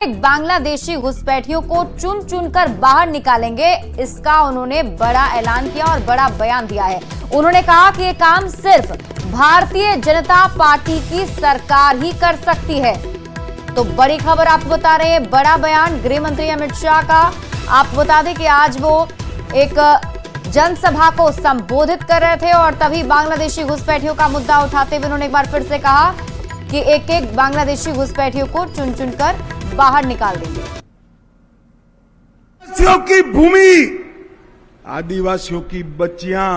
बांग्लादेशी घुसपैठियों को चुन चुनकर बाहर निकालेंगे, इसका उन्होंने बड़ा ऐलान किया और बड़ा बयान दिया है। उन्होंने कहा कि ये काम सिर्फ भारतीय जनता पार्टी की सरकार ही कर सकती है। तो बड़ी खबर आपको बता रहे हैं, बड़ा बयान गृह मंत्री अमित शाह का। आपको बता दें कि आज वो एक जनसभा को संबोधित कर रहे थे और तभी बांग्लादेशी घुसपैठियों का मुद्दा उठाते हुए उन्होंने एक बार फिर से कहा कि एक एक बांग्लादेशी घुसपैठियों को चुन चुनकर बाहर निकाल देंगे। आदिवासियों की भूमि, आदिवासियों की बच्चियां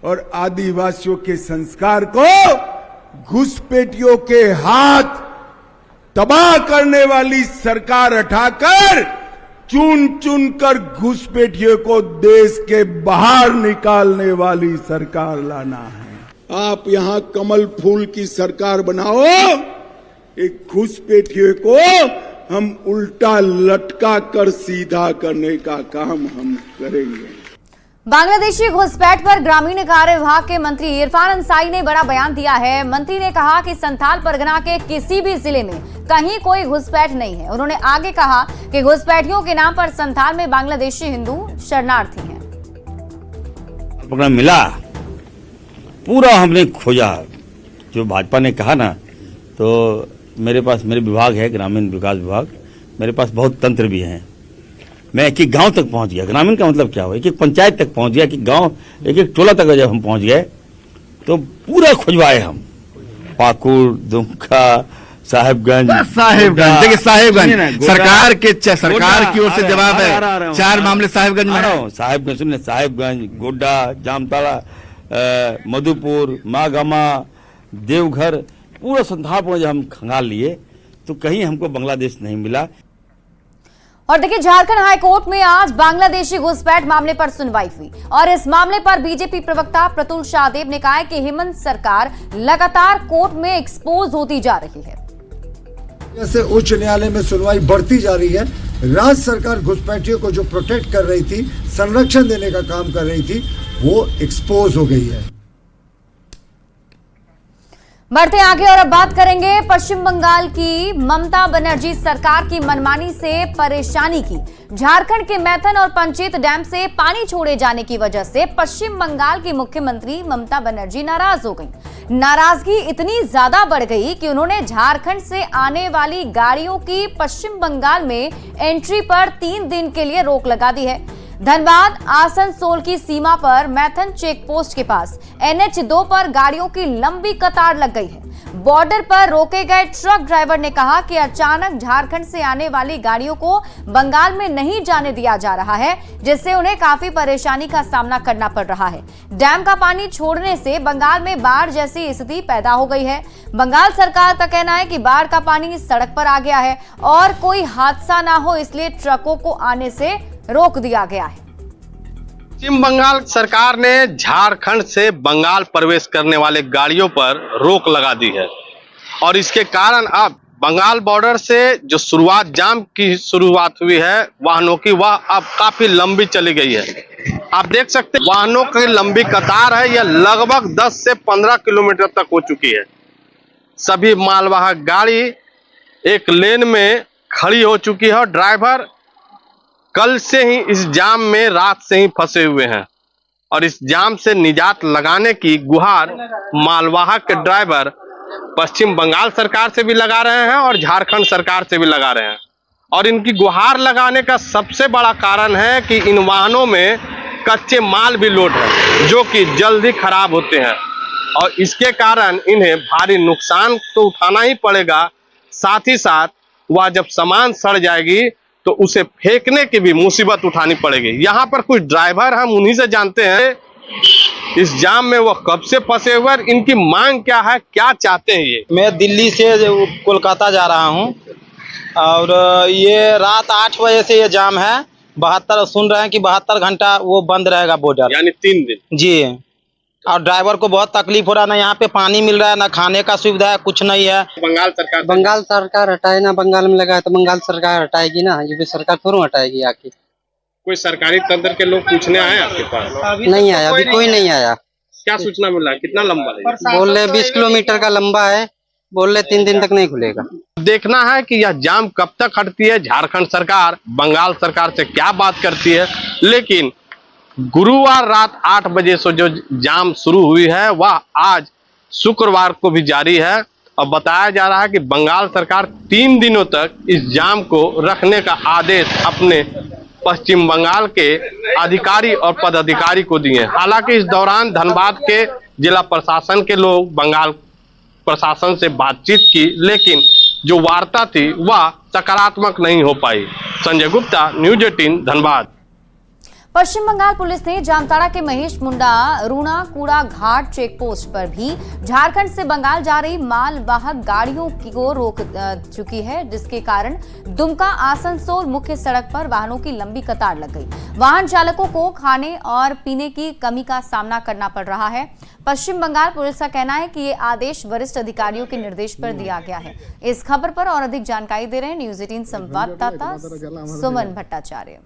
और आदिवासियों के संस्कार को घुसपैठियों के हाथ तबाह करने वाली सरकार हटाकर चुन चुन कर घुसपैठियों को देश के बाहर निकालने वाली सरकार लाना है। आप यहां कमल फूल की सरकार बनाओ, एक घुसपैठियों को हम उल्टा लटका कर सीधा करने का काम हम करेंगे। बांग्लादेशी घुसपैठ पर ग्रामीण कार्य विभाग के मंत्री इरफान अंसारी ने बड़ा बयान दिया है। मंत्री ने कहा कि संथाल परगना के किसी भी जिले में कहीं कोई घुसपैठ नहीं है। उन्होंने आगे कहा कि घुसपैठियों के नाम पर संथाल में बांग्लादेशी हिंदू शरणार्थी हैं। प्रोग्राम मिला, पूरा हमने खोजा। जो भाजपा ने कहा ना, तो मेरे पास मेरे विभाग है, ग्रामीण विकास विभाग, मेरे पास बहुत तंत्र भी हैं। मैं एक एक गांव तक पहुंच गया। ग्रामीण का मतलब क्या हुआ, एक एक पंचायत तक पहुंच गया, कि गांव एक एक टोला तक जब हम पहुंच गए तो पूरा खुजवाए हम। पाकुड़, दुमका, साहेबगंज देखिए साहेबगंज सरकार की ओर से जवाब है। 4 मामले साहेबगंज में है। साहेबगंज सुनिए, साहेबगंज, गोड्डा, जामताड़ा, मधुपुर, मागमा, देवघर, पूरा संथाल जब हम खंगाल लिए तो कहीं हमको बांग्लादेश नहीं मिला। और देखिए, झारखंड हाईकोर्ट में आज बांग्लादेशी घुसपैठ मामले पर सुनवाई हुई और इस मामले पर बीजेपी प्रवक्ता प्रतुल शाहदेव ने कहा है कि हेमंत सरकार लगातार कोर्ट में एक्सपोज होती जा रही है। जैसे उच्च न्यायालय में सुनवाई बढ़ती जा रही है, राज्य सरकार घुसपैठियों को जो प्रोटेक्ट कर रही थी, संरक्षण देने का काम कर रही थी, वो एक्सपोज हो गई है। बढ़ते आगे और अब बात करेंगे पश्चिम बंगाल की ममता बनर्जी सरकार की मनमानी से परेशानी की। झारखंड के मैथन और पंचेत डैम से पानी छोड़े जाने की वजह से पश्चिम बंगाल की मुख्यमंत्री ममता बनर्जी नाराज हो गई। नाराजगी इतनी ज्यादा बढ़ गई कि उन्होंने झारखंड से आने वाली गाड़ियों की पश्चिम बंगाल में एंट्री पर 3 दिन के लिए रोक लगा दी है। धनबाद आसनसोल की सीमा पर मैथन चेक पोस्ट के पास NH2 पर गाड़ियों की लंबी कतार लग गई है। बॉर्डर पर रोके गए ट्रक ड्राइवर ने कहा कि अचानक झारखंड से आने वाली गाड़ियों को बंगाल में नहीं जाने दिया जा रहा है, जिससे उन्हें काफी परेशानी का सामना करना पड़ रहा है। डैम का पानी छोड़ने से बंगाल में बाढ़ जैसी स्थिति पैदा हो गई है। बंगाल सरकार का कहना है कि बाढ़ का पानी सड़क पर आ गया है और कोई हादसा ना हो इसलिए ट्रकों को आने से रोक दिया गया है। पश्चिम बंगाल सरकार ने झारखंड से बंगाल प्रवेश करने वाले गाड़ियों पर रोक लगा दी है और इसके कारण अब बंगाल बॉर्डर से जो जाम की शुरुआत हुई है वाहनों की, वह अब काफी लंबी चली गई है। आप देख सकते हैं वाहनों की लंबी कतार है, यह लगभग 10 से 15 किलोमीटर तक हो चुकी है। सभी मालवाहक गाड़ी एक लेन में खड़ी हो चुकी है और ड्राइवर कल से ही इस जाम में रात से ही फंसे हुए हैं और इस जाम से निजात लगाने की गुहार मालवाहक के ड्राइवर पश्चिम बंगाल सरकार से भी लगा रहे हैं और झारखंड सरकार से भी लगा रहे हैं। और इनकी गुहार लगाने का सबसे बड़ा कारण है कि इन वाहनों में कच्चे माल भी लोड है जो कि जल्द ही खराब होते हैं और इसके कारण इन्हें भारी नुकसान तो उठाना ही पड़ेगा। साथ ही साथ वह जब सामान सड़ जाएगी तो उसे फेंकने की भी मुसीबत उठानी पड़ेगी। यहाँ पर कुछ ड्राइवर हम उन्हीं से जानते हैं इस जाम में वो कब से फंसे हुए, इनकी मांग क्या है, क्या चाहते हैं ये। मैं दिल्ली से कोलकाता जा रहा हूँ और ये रात 8 बजे से ये जाम है। 72 सुन रहे हैं कि 72 घंटा वो बंद रहेगा बॉर्डर, यानी 3 दिन जी। और ड्राइवर को बहुत तकलीफ हो रहा है, ना यहाँ पे पानी मिल रहा है, ना खाने का सुविधा है, कुछ नहीं है। बंगाल सरकार हटाए ना, बंगाल में लगा है तो बंगाल सरकार हटाएगी ना, यूपी सरकार थोड़ा हटाएगी आके। कोई सरकारी तंत्र के लोग पूछने आए आपके पास? नहीं आया, अभी कोई नहीं आया। क्या सूचना मिला, कितना लंबा है? बोल रहे 20 किलोमीटर का लंबा है, बोल रहे 3 दिन तक नहीं खुलेगा। देखना है कि यह जाम कब तक हटती है, झारखंड सरकार बंगाल सरकार से क्या बात करती है। लेकिन गुरुवार रात 8 बजे से जो जाम शुरू हुई है वह आज शुक्रवार को भी जारी है और बताया जा रहा है कि बंगाल सरकार 3 दिनों तक इस जाम को रखने का आदेश अपने पश्चिम बंगाल के अधिकारी और पदाधिकारी को दिए। हालांकि इस दौरान धनबाद के जिला प्रशासन के लोग बंगाल प्रशासन से बातचीत की, लेकिन जो वार्ता थी वह सकारात्मक नहीं हो पाई। संजय गुप्ता, न्यूज 18 धनबाद। पश्चिम बंगाल पुलिस ने जामताड़ा के महेश मुंडा रूणा कूड़ा घाट चेक पोस्ट पर भी झारखंड से बंगाल जा रही मालवाहक गाड़ियों को रोक चुकी है, जिसके कारण दुमका आसनसोल मुख्य सड़क पर वाहनों की लंबी कतार लग गई। वाहन चालकों को खाने और पीने की कमी का सामना करना पड़ रहा है। पश्चिम बंगाल पुलिस का कहना है कि ये आदेश वरिष्ठ अधिकारियों के निर्देश पर दिया गया है। इस खबर पर और अधिक जानकारी दे रहे हैं न्यूज 18 संवाददाता सुमन भट्टाचार्य।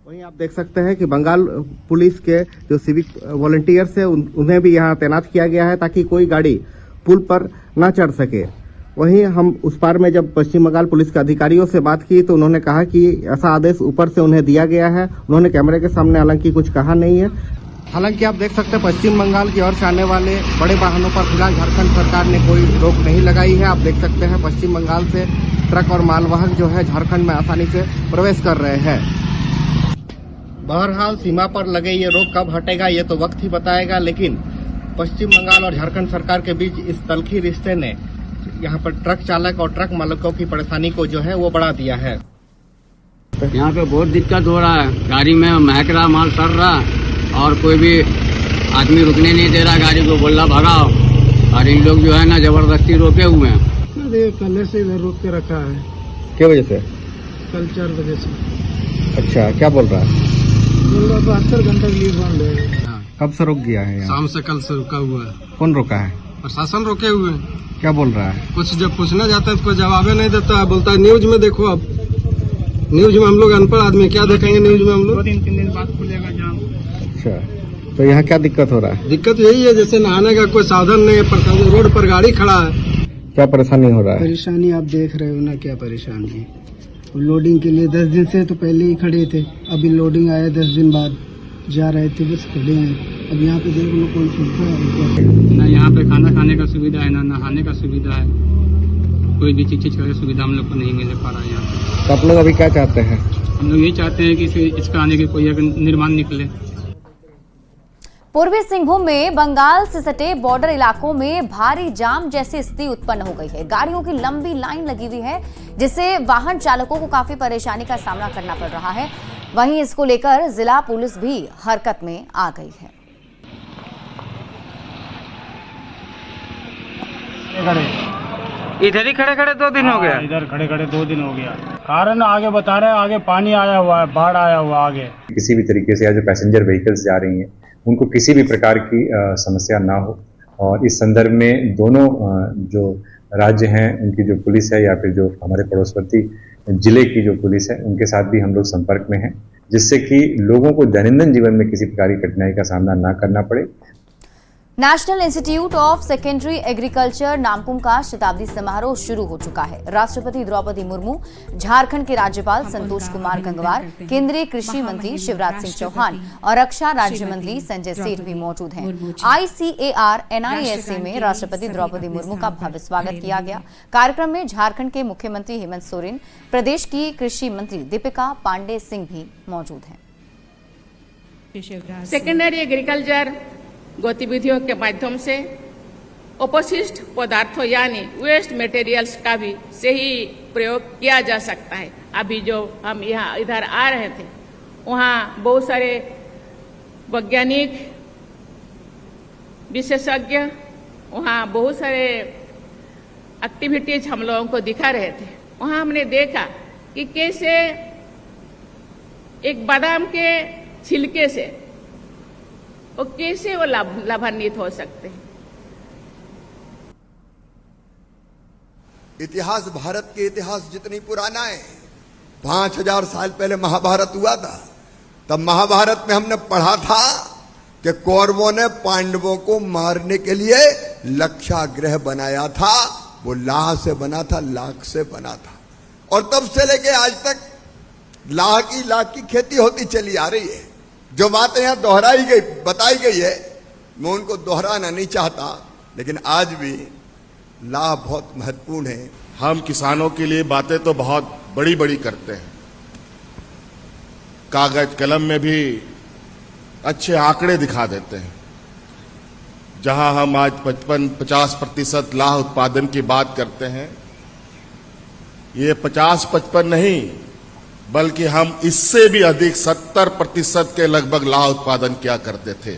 वहीं आप देख सकते हैं कि बंगाल पुलिस के जो सिविक वॉलंटियर्स है उन्हें भी यहाँ तैनात किया गया है ताकि कोई गाड़ी पुल पर न चढ़ सके। वहीं हम उस पार में जब पश्चिम बंगाल पुलिस के अधिकारियों से बात की तो उन्होंने कहा कि ऐसा आदेश ऊपर से उन्हें दिया गया है। उन्होंने कैमरे के सामने हालांकि कुछ कहा नहीं है। हालांकि आप देख सकते हैं पश्चिम बंगाल की ओर से आने वाले बड़े वाहनों पर फिलहाल झारखंड सरकार ने कोई रोक नहीं लगाई है। आप देख सकते हैं पश्चिम बंगाल से ट्रक और मालवाहक जो है झारखंड में आसानी से प्रवेश कर रहे हैं। बहरहाल सीमा पर लगे ये रोक कब हटेगा ये तो वक्त ही बताएगा, लेकिन पश्चिम बंगाल और झारखंड सरकार के बीच इस तलखी रिश्ते ने यहाँ पर ट्रक चालक और ट्रक मालकों की परेशानी को जो है वो बढ़ा दिया है। यहाँ पे बहुत दिक्कत हो रहा है, गाड़ी में महक रहा, माल सड़ रहा और कोई भी आदमी रुकने नहीं दे रहा, गाड़ी को बोल रहा भगाओ। और इन लोग जो है ना जबरदस्ती रोके हुए हैं। कल से इधर रोक के रखा है। क्या वजह से? कल 4 बजे से। अच्छा, क्या बोल रहा है? 72 घंटे के लिए बंद है। कब से रोक गया है? शाम से कल से रुका हुआ है। कौन रोका है? प्रशासन रोके हुए हैं। क्या बोल रहा है? कुछ जब पूछना जाता है तो कोई जवाब नहीं देता है, बोलता है न्यूज में देखो। अब न्यूज में हम लोग अनपढ़ आदमी क्या देखेंगे न्यूज में हम लोग। 2-3 दिन बाद खुलेगा जाम। अच्छा, तो यहाँ क्या दिक्कत हो रहा है? दिक्कत यही है जैसे नहाने का कोई साधन नहीं है, प्रशासन रोड पर गाड़ी खड़ा है। क्या परेशानी हो रहा है? परेशानी आप देख रहे हो ना, क्या परेशानी है। लोडिंग के लिए 10 दिन से तो पहले ही खड़े थे, अभी लोडिंग आया 10 दिन बाद जा रहे थे, बस खड़े हैं। अब यहाँ पे देख लो कोई सुविधा है ना, यहाँ पे खाना खाने का सुविधा है ना नहाने का सुविधा है, कोई भी चीज का सुविधा हम लोग को नहीं मिल पा रहा है यहाँ। तो आप लोग अभी क्या चाहते हैं? हम लोग ये चाहते हैं कि इसका आने की कोई एक निर्माण निकले। पूर्वी सिंहभूम में बंगाल से सटे बॉर्डर इलाकों में भारी जाम जैसी स्थिति उत्पन्न हो गई है। गाड़ियों की लंबी लाइन लगी हुई है, जिससे वाहन चालकों को काफी परेशानी का सामना करना पड़ रहा है। वहीं इसको लेकर जिला पुलिस भी हरकत में आ गई है। इधर ही खड़े खड़े 2 दिन हो गया। इधर खड़े खड़े 2 दिन हो गया। कारण आगे बता रहे हैं, आगे पानी आया हुआ है, बाढ़ आया हुआ आगे। किसी भी तरीके से या जो पैसेंजर व्हीकल्स जा रही हैं उनको किसी भी प्रकार की समस्या ना हो, और इस संदर्भ में दोनों जो राज्य हैं उनकी जो पुलिस है या फिर जो हमारे पड़ोसवर्ती जिले की जो पुलिस है उनके साथ भी हम लोग संपर्क में हैं, जिससे कि लोगों को दैनंदिन जीवन में किसी प्रकार की कठिनाई का सामना ना करना पड़े। National institute of secondary agriculture Namkum का शताब्दी समारोह शुरू हो चुका है। राष्ट्रपति द्रौपदी मुर्मू, झारखंड के राज्यपाल संतोष कुमार गंगवार, केंद्रीय कृषि मंत्री शिवराज सिंह चौहान और रक्षा राज्य मंत्री संजय सेठ भी मौजूद हैं। ICAR NISA में राष्ट्रपति द्रौपदी मुर्मू का भव्य स्वागत किया गया। कार्यक्रम में झारखंड के मुख्यमंत्री हेमंत सोरेन, प्रदेश की कृषि मंत्री दीपिका पांडे सिंह भी मौजूद हैं। सेकेंडरी एग्रीकल्चर गतिविधियों के माध्यम से अपशिष्ट पदार्थों यानी वेस्ट मटेरियल्स का भी सही प्रयोग किया जा सकता है। अभी जो हम यहाँ इधर आ रहे थे वहाँ बहुत सारे वैज्ञानिक विशेषज्ञ वहाँ बहुत सारे एक्टिविटीज हम लोगों को दिखा रहे थे। वहाँ हमने देखा कि कैसे एक बादाम के छिलके से वो कैसे वो लाभान्वित हो सकते हैं। इतिहास, भारत के इतिहास जितनी पुराना है, 5000 साल पहले महाभारत हुआ था। तब महाभारत में हमने पढ़ा था कि कौरवों ने पांडवों को मारने के लिए लक्षागृह बनाया था वो लाह से बना था, लाख से बना था। और तब से लेके आज तक लाख की खेती होती चली आ रही है। जो बातें यहां दोहराई गई, बताई गई है, मैं उनको दोहराना नहीं चाहता, लेकिन आज भी लाभ बहुत महत्वपूर्ण है। हम किसानों के लिए बातें तो बहुत बड़ी बड़ी करते हैं, कागज कलम में भी अच्छे आंकड़े दिखा देते हैं। जहां हम आज 55-50% लाह उत्पादन की बात करते हैं, ये 50-55 नहीं, बल्कि हम इससे भी अधिक 70% के लगभग लाह उत्पादन किया करते थे।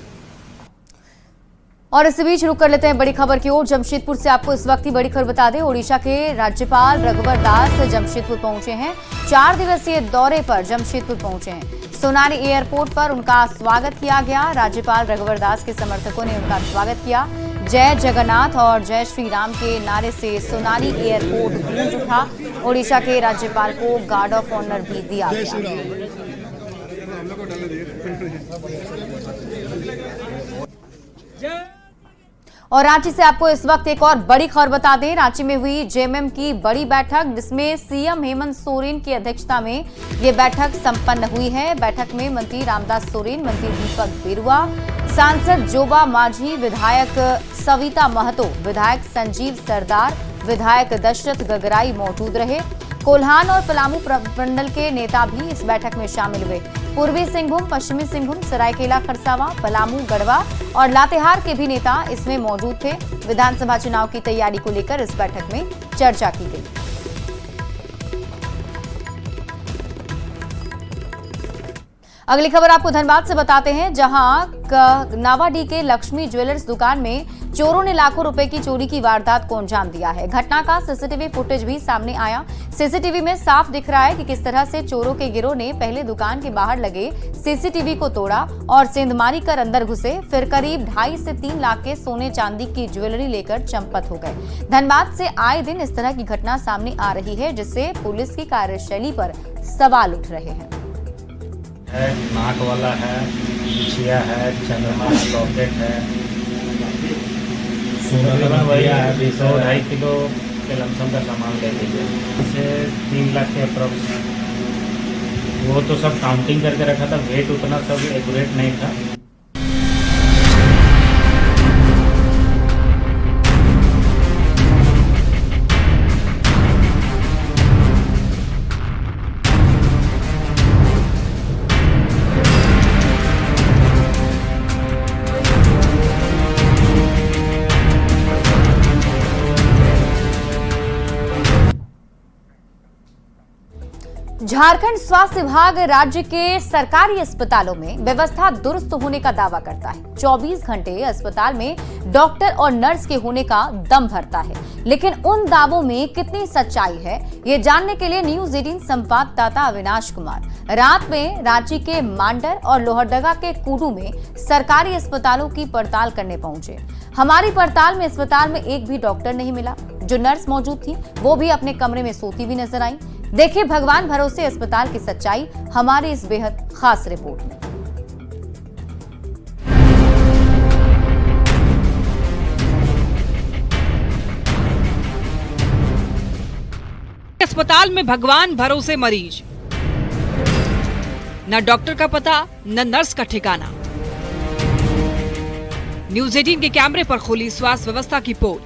और इसी बीच रुक कर लेते हैं बड़ी खबर की ओर। जमशेदपुर से आपको इस वक्त की बड़ी खबर बता दें, ओडिशा के राज्यपाल रघुवर दास जमशेदपुर पहुंचे हैं। 4 दिवसीय दौरे पर जमशेदपुर पहुंचे हैं। सोनाली एयरपोर्ट पर उनका स्वागत किया गया। राज्यपाल रघुवर दास के समर्थकों ने उनका स्वागत किया। जय जगन्नाथ और जय श्री राम के नारे से सोनाली एयरपोर्ट गूंज उठा। ओडिशा के राज्यपाल को गार्ड ऑफ ऑनर भी दिया गया। और रांची से आपको इस वक्त एक और बड़ी खबर बता दें। रांची में हुई जेएमएम की बड़ी बैठक, जिसमें सीएम हेमंत सोरेन की अध्यक्षता में ये बैठक संपन्न हुई है। बैठक में मंत्री रामदास सोरेन, मंत्री दीपक बिरुआ, सांसद जोबा माझी, विधायक सविता महतो, विधायक संजीव सरदार, विधायक दशरथ गगराई मौजूद रहे। कोल्हान और पलामू प्रमंडल के नेता भी इस बैठक में शामिल हुए। पूर्वी सिंहभूम, पश्चिमी सिंहभूम, सरायकेला खरसावां, पलामू, गढ़वा और लातेहार के भी नेता इसमें मौजूद थे। विधानसभा चुनाव की तैयारी को लेकर इस बैठक में चर्चा की गई। अगली खबर आपको धनबाद से बताते हैं, जहां नावाडीह के लक्ष्मी ज्वेलर्स दुकान में चोरों ने लाखों रुपए की चोरी की वारदात को अंजाम दिया है। घटना का सीसीटीवी फुटेज भी सामने आया। सीसीटीवी में साफ दिख रहा है कि किस तरह से चोरों के गिरोह ने पहले दुकान के बाहर लगे सीसीटीवी को तोड़ा और सेंधमारी कर अंदर घुसे, फिर करीब 2.5 से 3 लाख के सोने चांदी की ज्वेलरी लेकर चंपत हो गए। धनबाद से आए दिन इस तरह की घटना सामने आ रही है, जिससे पुलिस की कार्यशैली पर सवाल उठ रहे हैं। नाक वाला है, बिछिया है, चंद्रमा लॉकेट है, तकरीबन वही है 2.5 किलो के लमसम का सामान ले लीजिए, इससे 3 लाख के अप्रॉक्स। वो तो सब काउंटिंग करके रखा था, वेट उतना सब एक्यूरेट नहीं था। झारखंड स्वास्थ्य विभाग राज्य के सरकारी अस्पतालों में व्यवस्था दुरुस्त होने का दावा करता है। 24 घंटे अस्पताल में डॉक्टर और नर्स के होने का दम भरता है, लेकिन उन दावों में कितनी सच्चाई है, ये जानने के लिए न्यूज 18 संवाददाता अविनाश कुमार रात में रांची के मांडर और लोहरदगा के कुडू में सरकारी अस्पतालों की पड़ताल करने पहुंचे। हमारी पड़ताल में अस्पताल में एक भी डॉक्टर नहीं मिला। जो नर्स मौजूद थी वो भी अपने कमरे में सोती हुई नजर आई। देखिए भगवान भरोसे अस्पताल की सच्चाई हमारी इस बेहद खास रिपोर्ट में। अस्पताल में भगवान भरोसे मरीज, न डॉक्टर का पता न नर्स का ठिकाना। न्यूज 18 के कैमरे पर खुली स्वास्थ्य व्यवस्था की पोल।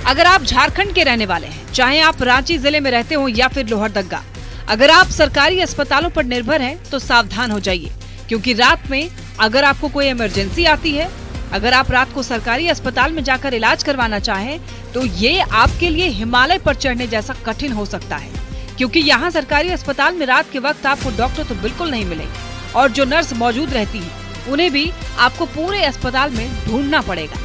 अगर आप झारखंड के रहने वाले हैं, चाहे आप रांची जिले में रहते हो या फिर लोहरदगा, अगर आप सरकारी अस्पतालों पर निर्भर हैं तो सावधान हो जाइए, क्योंकि रात में अगर आपको कोई इमरजेंसी आती है, अगर आप रात को सरकारी अस्पताल में जाकर इलाज करवाना चाहें तो ये आपके लिए हिमालय पर चढ़ने जैसा कठिन हो सकता है, क्योंकि यहाँ सरकारी अस्पताल में रात के वक्त आपको डॉक्टर तो बिल्कुल नहीं मिलेंगे और जो नर्स मौजूद रहती है उन्हें भी आपको पूरे अस्पताल में ढूंढना पड़ेगा।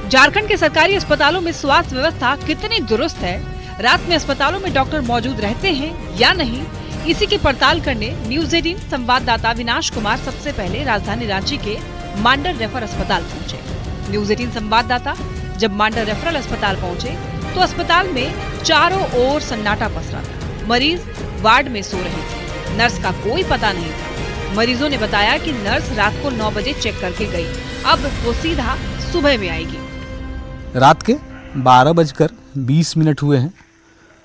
झारखंड के सरकारी अस्पतालों में स्वास्थ्य व्यवस्था कितनी दुरुस्त है, रात में अस्पतालों में डॉक्टर मौजूद रहते हैं या नहीं, इसी की पड़ताल करने न्यूज 18 संवाददाता विनाश कुमार सबसे पहले राजधानी रांची के मांडर रेफर अस्पताल पहुंचे। न्यूज 18 संवाददाता जब मांडर रेफरल अस्पताल पहुंचे तो अस्पताल में चारों ओर सन्नाटा पसरा था। मरीज वार्ड में सो रहे थे। नर्स का कोई पता नहीं था। मरीजों ने बताया कि नर्स रात को 9 बजे चेक करके गई, अब वो सीधा सुबह में आएगी। रात के 12:20 हुए हैं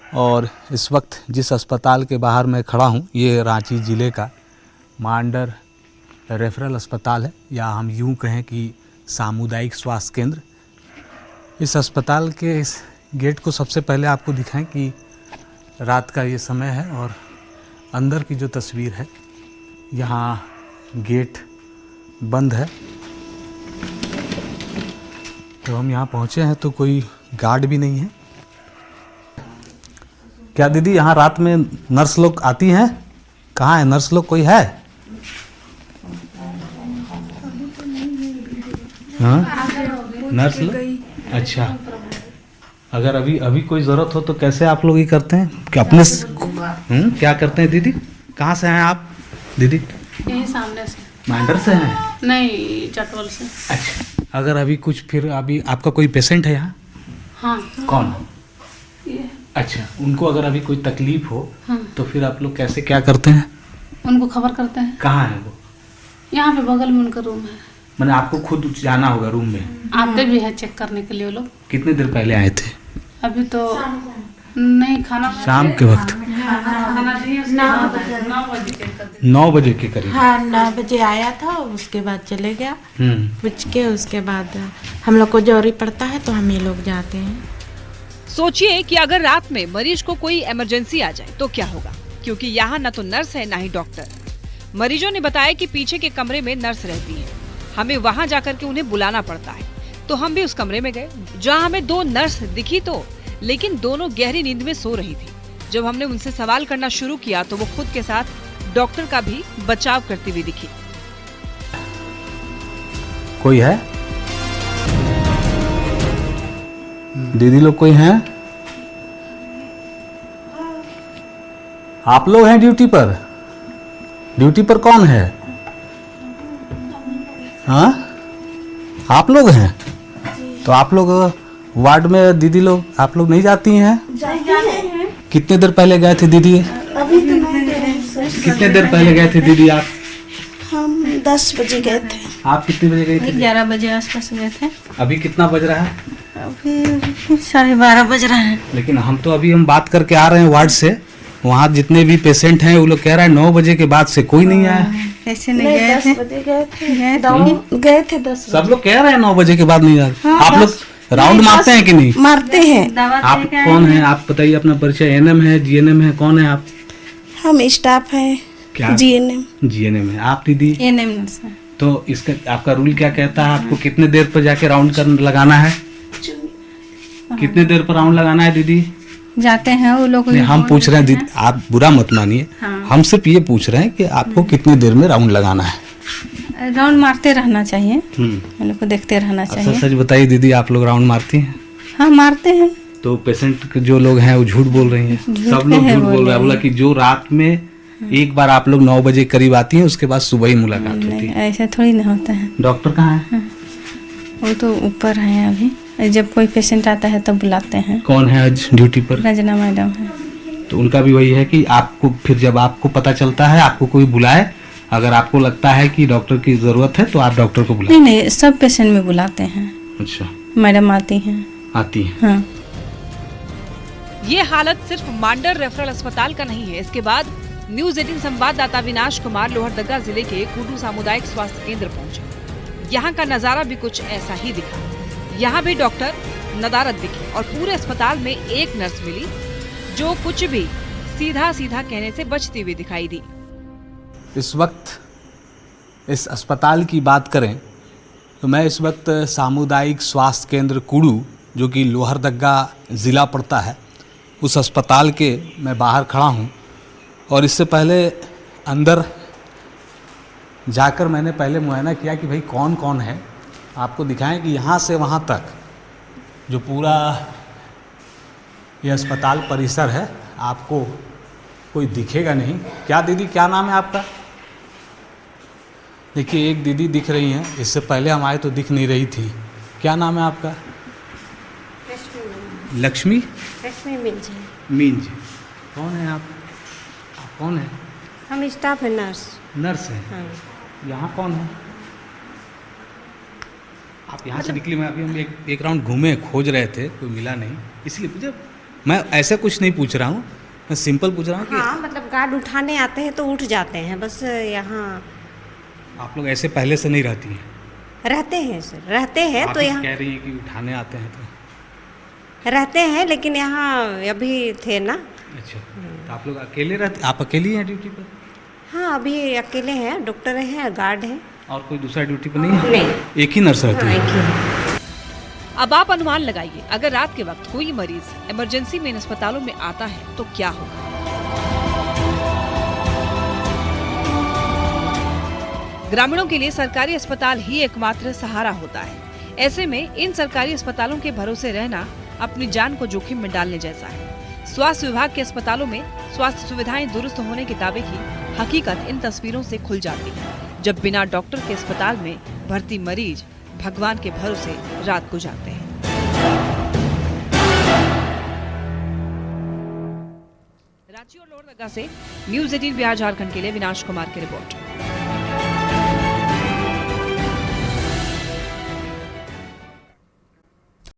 और इस वक्त जिस अस्पताल के बाहर मैं खड़ा हूँ ये रांची ज़िले का मांडर रेफरल अस्पताल है, या हम यूँ कहें कि सामुदायिक स्वास्थ्य केंद्र। इस अस्पताल के इस गेट को सबसे पहले आपको दिखाएं कि रात का ये समय है और अंदर की जो तस्वीर है, यहाँ गेट बंद है। तो हम यहाँ पहुँचे हैं तो कोई गार्ड भी नहीं है। क्या दीदी यहाँ रात में नर्स लोग आती हैं? कहाँ है नर्स लोग, कोई है? हाँ नर्स लोग, अच्छा। अगर अभी कोई ज़रूरत हो तो कैसे आप लोग ये करते हैं कि अपने क्या करते हैं दीदी? कहाँ से हैं आप दीदी? यहीं सामने से। मांडर से हैं? नहीं, चटवल से। अच्छा, अगर अभी कुछ फिर अभी आपका कोई पेशेंट है यहाँ? हाँ। कौन? ये। अच्छा, उनको अगर अभी कोई तकलीफ हो हाँ। तो फिर आप लोग कैसे क्या करते हैं? उनको खबर करते हैं। कहाँ है वो? यहाँ पे बगल में उनका रूम है। मैंने आपको खुद जाना होगा रूम में? आते भी है चेक करने के लिए वो लोग। कितने देर पहले आए थे? अभी तो नहीं, खाना शाम के वक्त? खाना नहीं, 9 बजे के करीब? हाँ, 9 बजे आया था, उसके बाद चले गया। पूछ के उसके बाद हम लोग को जरूरी पड़ता है तो हम ये लोग जाते हैं। सोचिए कि अगर रात में मरीज को कोई इमरजेंसी आ जाए तो क्या होगा, क्योंकि यहाँ न तो नर्स है न ही डॉक्टर। मरीजों ने बताया कि पीछे के कमरे में नर्स रहती है, हमें वहाँ जाकर के उन्हें बुलाना पड़ता है। तो हम भी उस कमरे में गए जहाँ हमें 2 नर्स दिखी तो, लेकिन दोनों गहरी नींद में सो रही थी। जब हमने उनसे सवाल करना शुरू किया तो वो खुद के साथ डॉक्टर का भी बचाव करती हुई दिखी। कोई है? दीदी लोग कोई हैं? आप लोग हैं ड्यूटी पर? ड्यूटी पर कौन है? हाँ, आप लोग हैं? तो आप लोग वार्ड में दीदी लोग, आप लोग नहीं जाती हैं? कितने देर पहले गए थे दीदी? अभी तो नहीं गए। कितने देर पहले गए थे दीदी आप? हम 10 बजे गए थे। आप कितने बजे गए थे? 11 बजे आसपास गए थे। अभी कितना बज रहा है? अभी 12:30 बज रहा है। लेकिन हम बात करके आ रहे हैं वार्ड से, वहाँ जितने भी पेशेंट हैं वो लोग कह रहे हैं 9 बजे के बाद से कोई नहीं आया। कैसे नहीं गए थे? 10 बजे गए थे 10 सब लोग कह रहे हैं 9 बजे के बाद नहीं आए। आप लोग राउंड मारते हैं कि नहीं? मारते हैं। आप कौन हैं? आप बताइए अपना परिचय। एनएम है, जीएनएम है, कौन है आप? हम स्टाफ हैं। क्या? जीएनएम है। आप दीदी? एएनएम नर्स है। तो इसका आपका रूल क्या कहता है? आपको कितने देर पर जाके राउंड लगाना है? कितने देर पर राउंड लगाना है दीदी? जाते हैं वो लोग। हम पूछ रहे हैं दीदी, आप बुरा मत मानिए। हम सिर्फ ये पूछ रहे हैं कि आपको कितनी देर में राउंड लगाना है? राउंड मारते रहना चाहिए, हम लोग को देखते रहना चाहिए। सच बताइए दीदी, आप लोग राउंड मारती हैं? हाँ, मारते हैं। तो पेशेंट जो लोग हैं वो झूठ बोल रही हैं। सब लोग झूठ बोल रहे हैं। बोला कि जो रात में एक बार आप लोग 9 बजे करीब आती हैं, उसके बाद सुबह ही मुलाकात होती है। ऐसा थोड़ी ना होता है। डॉक्टर कहाँ है? वो तो ऊपर है अभी। जब कोई पेशेंट आता है तो बुलाते हैं। कौन है आज ड्यूटी पर? रंजना मैडम है। तो उनका भी वही है कि आपको फिर जब आपको पता चलता है, आपको कोई बुलाए, अगर आपको लगता है कि डॉक्टर की जरूरत है तो आप डॉक्टर को बुलाए। नहीं, सब पेशेंट में बुलाते हैं। अच्छा, मैडम आती हैं। हाँ। ये हालत सिर्फ मांडर रेफरल अस्पताल का नहीं है। इसके बाद न्यूज 18 संवाददाता विनाश कुमार लोहरदगा जिले के कुडू सामुदायिक स्वास्थ्य केंद्र पहुंचे। यहाँ का नजारा भी कुछ ऐसा ही दिखा। यहाँ भी डॉक्टर नदारत दिखी और पूरे अस्पताल में एक नर्स मिली जो कुछ भी सीधा सीधा कहने से बचती हुई दिखाई दी। इस वक्त इस अस्पताल की बात करें तो मैं इस वक्त सामुदायिक स्वास्थ्य केंद्र कुडू, जो कि लोहरदगा ज़िला पड़ता है, उस अस्पताल के मैं बाहर खड़ा हूँ। और इससे पहले अंदर जाकर मैंने पहले मुआयना किया कि भाई कौन कौन है। आपको दिखाएं कि यहाँ से वहाँ तक जो पूरा ये अस्पताल परिसर है, आपको कोई दिखेगा नहीं। क्या दीदी, क्या नाम है आपका? देखिए एक दीदी दिख रही हैं, इससे पहले हम आए तो दिख नहीं रही थी। क्या नाम है आपका? लक्ष्मी मिंज। मींज। कौन है आप कौन है? हम स्टाफ है, नर्स। नर्स हैं। हाँ। यहाँ कौन है? आप यहाँ से निकली, मैं अभी हम एक राउंड घूमे, खोज रहे थे, कोई मिला नहीं, इसलिए पूछा। मैं ऐसा कुछ नहीं पूछ रहा हूँ, मैं सिंपल पूछ रहा हूँ कि हाँ, मतलब गार्ड उठाने आते हैं तो उठ जाते हैं, बस यहाँ आप लोग ऐसे पहले से नहीं रहती हैं? रहते हैं सर, रहते हैं आप तो यहाँ कह रही हैं कि उठाने आते हैं तो रहते हैं, लेकिन यहाँ अभी थे ना। अच्छा, तो आप लोग अकेले रहते? आप अकेली हैं ड्यूटी पर? हाँ, अभी अकेले हैं, डॉक्टर हैं, गार्ड हैं। और कोई दूसरा ड्यूटी पर नहीं है? नहीं। एक ही नर्स रहती है? अब आप अनुमान लगाइए, अगर रात के वक्त कोई मरीज इमरजेंसी में इन अस्पतालों में आता है तो क्या होगा। ग्रामीणों के लिए सरकारी अस्पताल ही एकमात्र सहारा होता है। ऐसे में इन सरकारी अस्पतालों के भरोसे रहना अपनी जान को जोखिम में डालने जैसा है। स्वास्थ्य विभाग के अस्पतालों में स्वास्थ्य सुविधाएं दुरुस्त होने के दावे की हकीकत इन तस्वीरों से खुल जाती है, जब बिना डॉक्टर के अस्पताल में भर्ती मरीज भगवान के भरोसे रात गुजारते हैं। रांची और लोहरदगा से न्यूज़ 18 बिहार झारखंड के लिए विनाश कुमार की रिपोर्ट।